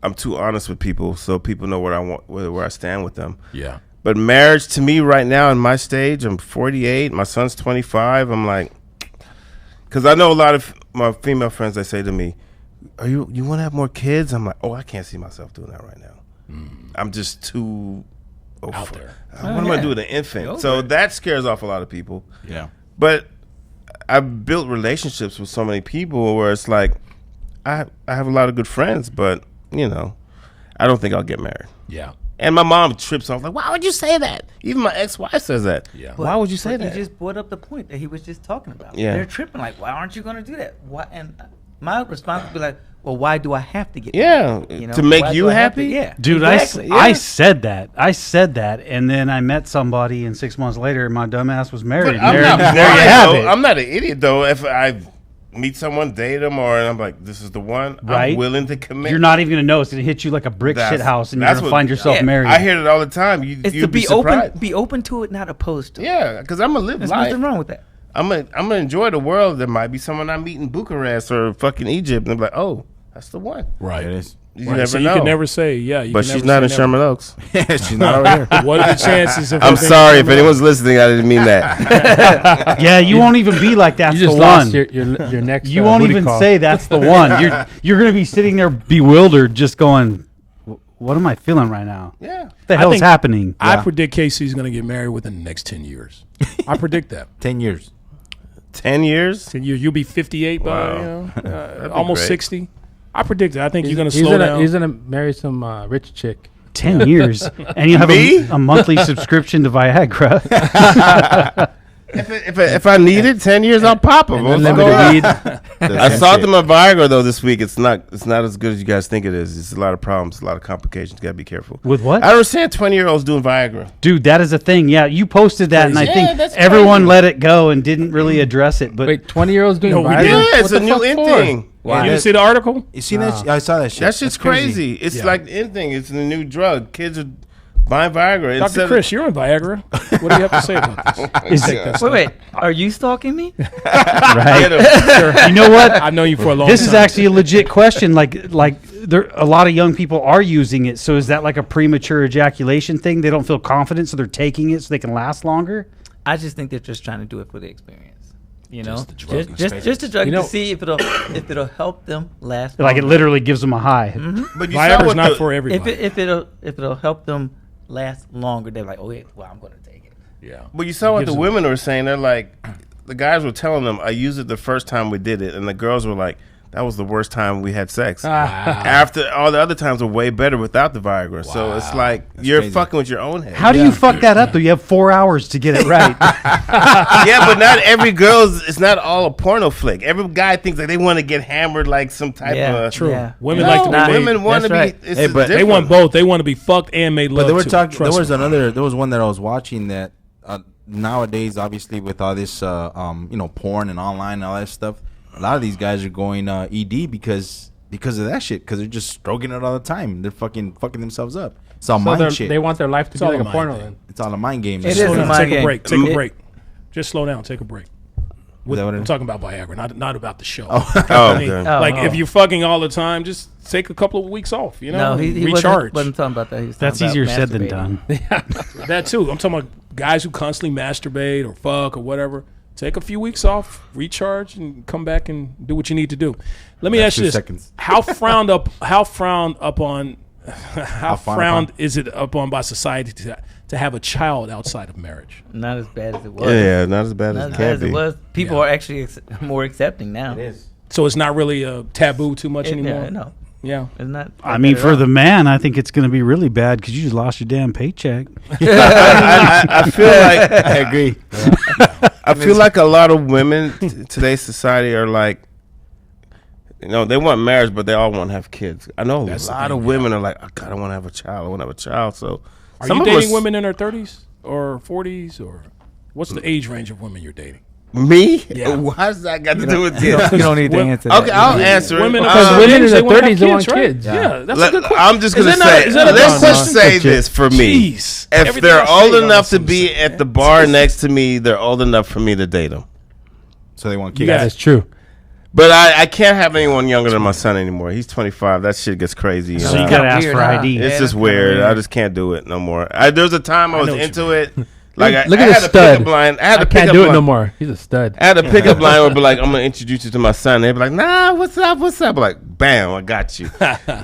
I'm too honest with people, so people know what I want, where I stand with them. Yeah. But marriage to me right now in my stage, I'm 48. My son's 25. I'm like, because I know a lot of my female friends. They say to me, "Are you want to have more kids?" I'm like, "Oh, I can't see myself doing that right now. I'm just too Out there. What am I gonna do with an infant?" So that scares off a lot of people. Yeah. But I've built relationships with so many people where it's like, I have a lot of good friends, but you know, I don't think I'll get married. Yeah. And my mom trips off like, why would you say that? Even my ex-wife says that. Yeah. Why would you say But that? You just brought up the point that he was just talking about. Yeah. They're tripping like, why aren't you going to do that? Why? And my response would be like, well, why do I have to get Yeah, married? to make Why you do I have to- happy? Yeah, Dude, exactly. I said that. I said that, and then I met somebody, and 6 months later, my dumbass was married. But I'm there, not there you blind, have though. it. I'm not an idiot though. If I meet someone, date them, or and I'm like, this is the one, Right. I'm willing to commit. You're not even gonna know. It's gonna hit you like a brick shit house, and you're that's gonna what- find yourself yeah, married. I hear it all the time. It's You'd to be surprised. open, be open to it, not opposed to it. Yeah, because I'm gonna live There's life. nothing wrong with that. I'm gonna enjoy the world. There might be someone I meet in Bucharest or fucking Egypt, and I'm like, oh, that's the one. Right. It is. You Right, never so know. you can never say, yeah. You But can she's never not in say Sherman Oaks. She's not over here. never. What are the chances of I'm her being sorry if Sherman anyone's listening. I didn't mean that. yeah, you won't even be like that's You just the lost one. your next. You won't booty even call. say that's the one. You're gonna be sitting there bewildered, just going, "What am I feeling right now? Yeah. What the hell's think- happening?" I predict Casey's going to get married within the next 10 years. I predict that. 10 years. 10 years. 10 years. You'll be 58 by Wow. almost great. 60. I predict it. I think you're going to He's slow gonna, down. he's gonna marry some rich chick. 10 years, and you have Me? a monthly subscription to Viagra. If I need it, 10 years, I'll pop them. Unlimited weed. I saw them at Viagra though this week. It's not as good as you guys think it is. It's a lot of problems, a lot of complications. You gotta be careful. With what? I don't understand 20-year-olds doing Viagra. Dude, that is a thing. Yeah, you posted that, and I Yeah, think that's everyone crazy. let it go and didn't really address it. But Wait, 20-year-olds doing No, we Viagra? didn't. Yeah, it's What a the new fuck in for? thing. You didn't see the article? You seen that? I saw that shit. That shit's That's crazy. It's Yeah. like the in thing. It's the new drug. Kids are buying Viagra. Dr. Chris, you're on Viagra. What do you have to say about this? Take that stuff. Wait, are you stalking me? right, you know what? I've known you for a long This time. is actually a legit question. Like there, a lot of young people are using it. So is that like a premature ejaculation thing? They don't feel confident, so they're taking it so they can last longer. I just think they're just trying to do it for the experience. You know, Just the drug just the drug You know- to see if it'll help them last. Like it longer. literally gives them a high. But you saw Viagra's what not the- for everybody. if it'll help them last longer, they're like, oh yeah, well I'm going to take it. yeah. But you saw what Gives the them- women were saying. They're like, the guys were telling them, I used it the first time we did it. And the girls were like, that was the worst time we had sex. After all the other times were way better without the Viagra. So it's like, you're crazy. fucking with your own head. How do you fuck that up though? You have 4 hours to get it right. Yeah, but not every girl's, it's not all a porno flick. Every guy thinks like they want to get hammered like some type Yeah, of. True. Yeah. Women No, like to be made. women want to That's right. be. It's Hey, but They different. want both. They want to be fucked and made love But they were to. talking. There Trust was me. another. There was one that I was watching that nowadays, obviously, with all this, porn and online and all that stuff, a lot of these guys are going ED because of that shit. Because they're just stroking it all the time. They're fucking themselves up. It's all So mind shit. they want their life to It's be all like a a mind porno thing. then. It's all a mind game. It Slow is a down. mind Take a game. break. Take a It- break. Just slow down. Take a break. that what it I'm is? talking about Viagra, not about the show. Oh, I mean, okay. like Oh. if you're fucking all the time, just take a couple of weeks off. You know, No, he recharge. wasn't talking about that. He was That's talking about easier said than masturbating. done. That too. I'm talking about guys who constantly masturbate or fuck or whatever. Take a few weeks off, recharge, and come back and do what you need to do. Let me That's ask you 2 this: seconds. How frowned upon frowned is it upon by society to have a child outside of marriage? Not as bad as it was. Yeah, not as bad Not as as it bad can as it be. was. People Yeah. are actually more accepting now. It is. So it's not really a taboo too much anymore. Yeah, no, Yeah. it's not. I mean, for the man, I think it's going to be really bad because you just lost your damn paycheck. I feel like I agree. I feel like a lot of women today's society are like, they want marriage, but they all want to have kids. I know That's a the lot thing, of women are like, I kind of want to have a child. I want to have a child. So Are some you of dating us- women in their 30s or 40s or what's the age range of women you're dating? Me? Yeah. Why's that got to do with You this? don't need to Well, answer. Okay, that. I'll answer it. Women, Because are women in age, their they wanna have 30s, they want right? kids. Yeah, that's a good question. I'm just Is gonna that not- say, is that a let's dumb- just say this for me. Jeez. If Everything they're I say old is enough to something be say. at the bar next to me, they're old enough for me to date them. So they want You kids. got That is true. But I can't have anyone younger than my son anymore. He's 25. That shit gets crazy. So you kinda got to ask weird, for huh? ID. It's Yeah, just that's kinda weird. weird. I just can't do it no more. There was a time I was know what you into it. Like Look I at had the a stud. pickup line. I had I a can't pickup do it line. no more. He's a stud. I had a pickup line where be like, I'm gonna introduce you to my son. They'd be like, nah, what's up? What's up? Like, bam, I got you.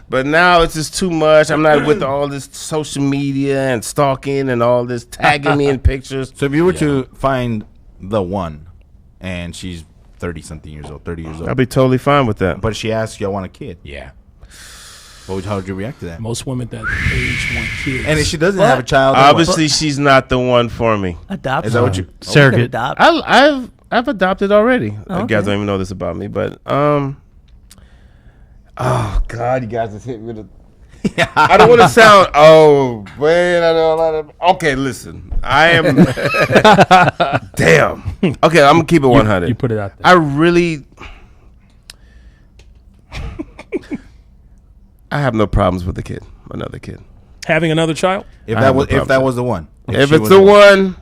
But now it's just too much. I'm not with all this social media and stalking and all this tagging me in pictures. So if you were to find the one, and she's 30 something years old, 30 years old, I'll be totally fine with that. but she asks you, "I want a kid." Yeah. How would you react to that? Most women that age want kids. And if she doesn't have a child, Obviously, she's not the one for me. Adopt. is that what you? Surrogate. Adopt. I've adopted already. You Okay. guys don't even know this about me, but oh God, you guys just hit me with a. I don't want to sound. Oh man, I know a lot of. Okay, listen, I am. Damn. Okay, I'm gonna keep it 100. You put it out there. I really. I have no problems with another kid. Having another child? If I that have was no if that problem. was the one. If she it's was the one,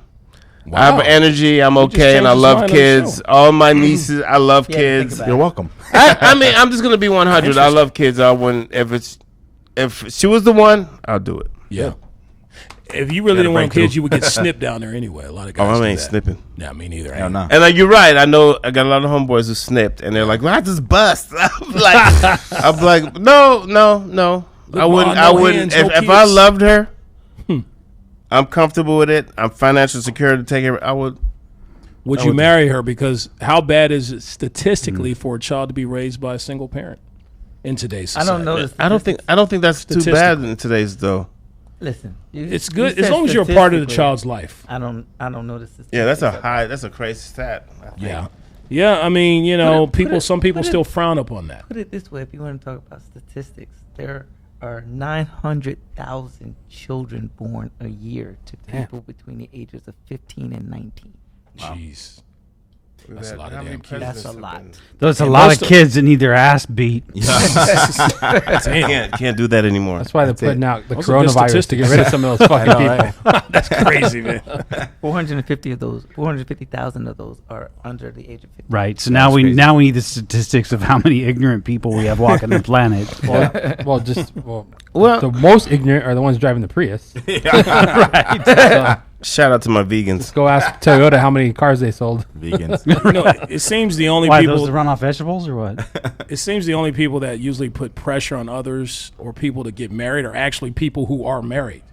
I have Wow. energy. I'm just okay, and changed I his love mind on the kids. show. All my nieces, I love Yeah, think kids. about You're welcome. I mean, I'm just gonna be 100. I love kids. I wouldn't if she was the one, I'll do it. Yeah. If you really Gotta didn't want break kids, through. you would get snipped down there anyway. A lot of guys. Oh, I do ain't that. snipping. Nah, me neither. Hell no. And like you're right. I know I got a lot of homeboys who snipped, and they're like, "Well, I just bust." I'm like, no. I wouldn't. no I wouldn't. hands, no If I kids. loved her, I'm comfortable with it. I'm financially secure to take care. I would. Would you marry her? Because how bad is it statistically for a child to be raised by a single parent in today's I society? don't know. I don't think that's too bad in today's though. Listen, It's good as long as you're a part of the child's life. I don't know the statistics. Yeah, that's a of that. high. That's a crazy stat. I think. Yeah. I mean, some people put it- still frown upon that. Put it this way: if you want to talk about statistics, there are 900,000 children born a year to people between the ages of 15 and 19. Jeez. That's a lot of How many damn kids. That's presidents a have lot. been- There's a And lot most of of- kids that need their ass beat. Can't do that anymore. That's why they're putting out the Those are good coronavirus to get rid of some of those fucking people. That's crazy, man. 450,000 of those are under the age of 15. Right. So now we need the statistics of how many ignorant people we have walking the planet. Well, the most ignorant are the ones driving the Prius. Shout out to my vegans. Go ask Toyota how many cars they sold. Vegans. It seems the only Why, people. those to run off vegetables or what? It seems the only people that usually put pressure on others or people to get married are actually people who are married.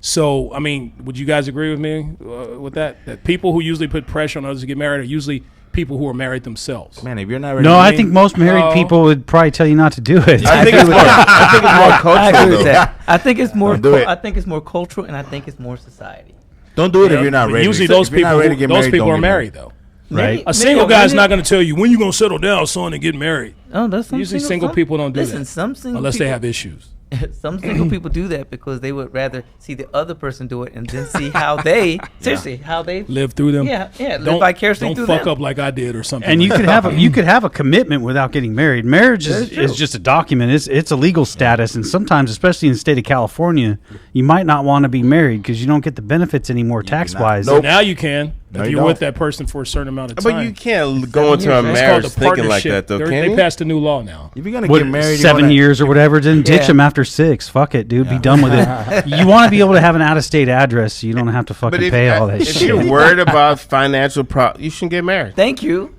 So, I mean, would you guys agree with me with that? That people who usually put pressure on others to get married are usually people who are married themselves. Man, if you're not ready, No, to I meet- think most married people would probably tell you not to do it. I think it's more. I think it's more I cultural. agree with though. that. I think it's more. Don't do it. I think it's more cultural, and I think it's more society. don't do it if you're not But ready. usually If those you're not people, ready to get married, don't are get married though. Right. A single guy's not going to tell you when you're going to settle down, son, and get married. Oh, that's some Usually single people don't do listen, that. some single Unless people, they have issues. Some single people do that because they would rather see the other person do it and then see how they how they Live through them. live vicariously Don't through fuck them. up like I did or something. And you like could that. have a commitment without getting married. Marriage is just a document. It's a legal status, and sometimes, especially in the state of California, you might not want to be married because you don't get the benefits anymore tax wise. So now you can No, if you you're with don't. that person for a certain amount of time. But you can't go into a years, right? It's called marriage a thinking like partnership. that, though. They Can you? passed a new law now. If you're gonna What, get married, you 7 wanna- years or whatever, then ditch Yeah. them after 6. Fuck it, dude. Be done with it. You want to be able to have an out of state address so you don't have to fucking But pay all that if shit. you're worried about financial you shouldn't get married. Thank you.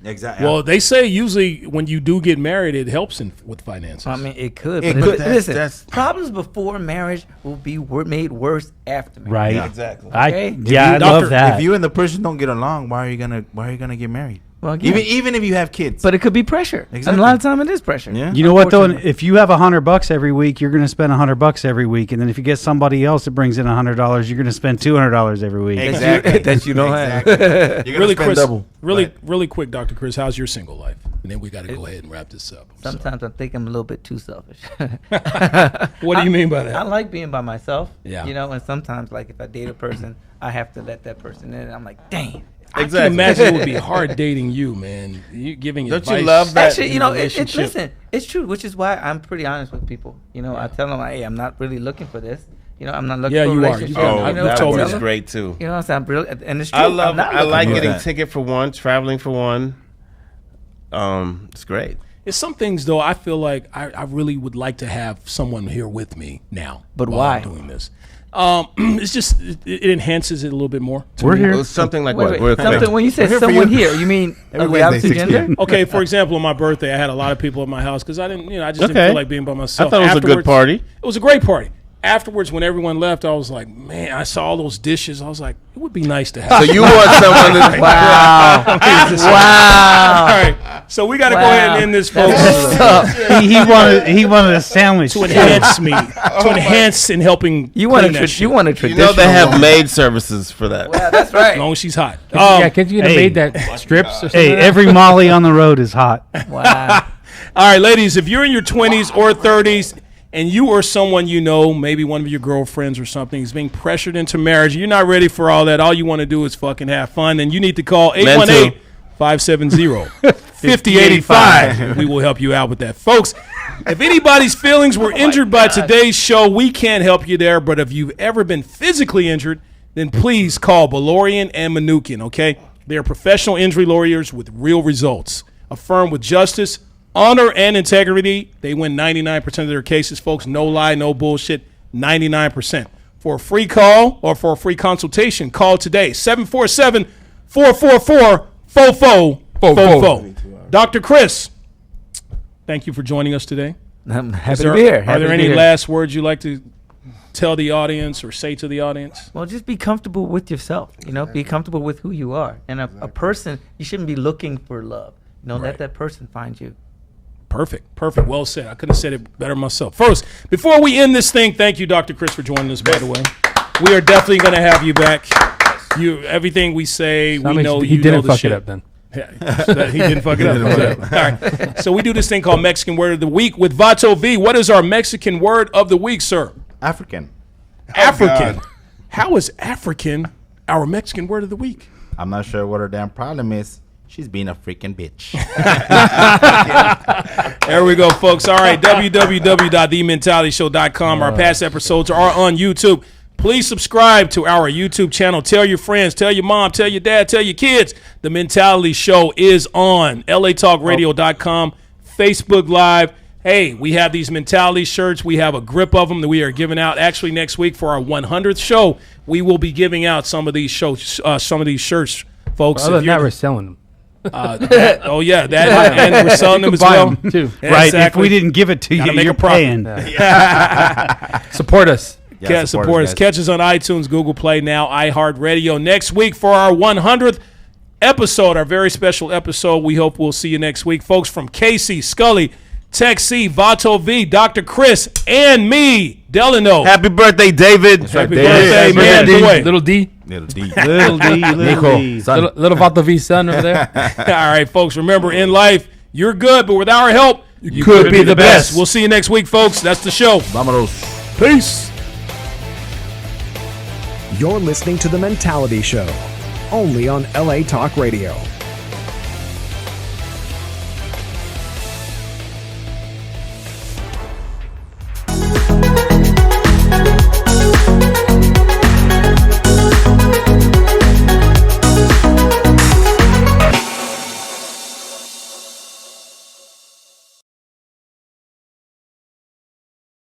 Exactly. Well, they say usually when you do get married, it helps with finances. I mean, it could. It But could. listen, That's- problems before marriage will be made worse after marriage. Right. Yeah. Exactly. Okay. I Doctor, love that. if you and the person don't get along, why are you gonna get married? Well, again, Even if you have kids. but it could be pressure. And Exactly. a lot of time it is pressure. Yeah. You know what though? Unfortunately. If you have $100 every week, you're going to spend $100 every week, and then if you get somebody else that brings in $100, you're going to spend $200 every week. Exactly. that you don't have. Exactly. You're gonna really, spend Chris. double. Really quick, Dr. Chris. How's your single life? And then we got to go ahead and wrap this up. I'm sorry. Sometimes I think I'm a little bit too selfish. What do you mean by that? I like being by myself. Yeah. You know, and sometimes like if I date a person, I have to let that person in. And I'm like, damn. I can imagine it would be hard dating you, man. You giving Don't you advice. love that? Actually, you know, relationship. listen, it's true, which is why I'm pretty honest with people. You know, I tell them, hey, I'm not really looking for this. You know, I'm not looking Yeah, for a you are. relationship. You are. Oh, You know, that told me was that. great too. You know, so I'm really, and it's true. I love. I'm not I like looking for getting that. ticket for one, traveling for one. It's great. It's some things though. I feel like I really would like to have someone here with me now. But while why? I'm doing this? It's just it enhances it a little bit more. to We're me. here. It was something like Wait, what? wait, something, when you say We're here for someone you. here, you mean Every of the Wednesday, opposite 6 gender? p.m. Okay, for example, on my birthday, I had a lot of people at my house because I just didn't Okay. feel like being by myself. I thought it was a good Afterwards- party. It was a great party. Afterwards, when everyone left, I was like, man, I saw all those dishes. I was like, it would be nice to have. So you want someone to Wow. All right. So we got to go ahead and end this, folks. he wanted a sandwich To enhance me, to enhance in helping. You want clean that shit. a You traditional know they have one. maid services for that. Well, that's As right. long as she's hot. Yeah, can't you get a hey. maid that strips or something? Hey, every Molly on the road is hot. Wow. All right, ladies, if you're in your 20s or 30s and you or someone you know, maybe one of your girlfriends or something, is being pressured into marriage, you're not ready for all that. All you want to do is fucking have fun, then you need to call 818-570-5085. We will help you out with that. Folks, if anybody's feelings were injured by today's show, we can't help you there. But if you've ever been physically injured, then please call Balorian and Manukian, okay? They are professional injury lawyers with real results. A firm with justice, honor, and integrity. They win 99% of their cases, folks. No lie, no bullshit. 99%. For a free call or for a free consultation, call today. 747-444-FOFO. Dr. Chris, thank you for joining us today. I'm happy to be here. Are Happy there to be any here. last words you'd like to tell the audience or say to the audience? Well, just be comfortable with yourself. Be comfortable with who you are. And a person, you shouldn't be looking for love. Let Right. that person find you. Perfect. Well said. I couldn't have said it better myself. First, before we end this thing, thank you, Dr. Chris, for joining us, by the way. We are definitely going to have you back. Everything we say, So we know he you didn't know the fuck shit. it up then. Yeah, he didn't fuck it up. All right. So we do this thing called Mexican Word of the Week with Vato V. What is our Mexican word of the week, sir? African. African. How is African our Mexican word of the week? I'm not sure what her damn problem is. She's being a freaking bitch. There we go, folks. All right, www.thementalityshow.com. Our past episodes are on YouTube. Please subscribe to our YouTube channel. Tell your friends, tell your mom, tell your dad, tell your kids. The Mentality Show is on latalkradio.com, Facebook Live. Hey, we have these mentality shirts. We have a grip of them that we are giving out. Actually, next week for our 100th show, we will be giving out some of these shirts, folks. Other than that, we're selling them. And we're selling them as buy well. 'em, too. Right. Exactly. If we didn't give it to Gotta you, make you're a profit. paying. Support us. Support us. guys. Catch us on iTunes, Google Play, now iHeartRadio. Next week for our 100th episode, our very special episode. We hope we'll see you next week. Folks, from Casey, Scully, Tech C, Vato V, Dr. Chris, and me, Delano. Happy birthday, David. Happy birthday, man. Boy. Little D. Little D. Little D, little D. Little Vato V son over there. All right, folks, remember, in life, you're good, but with our help, you could be the best. We'll see you next week, folks. That's the show. Vámonos. Peace. You're listening to The Mentality Show, only on LA Talk Radio.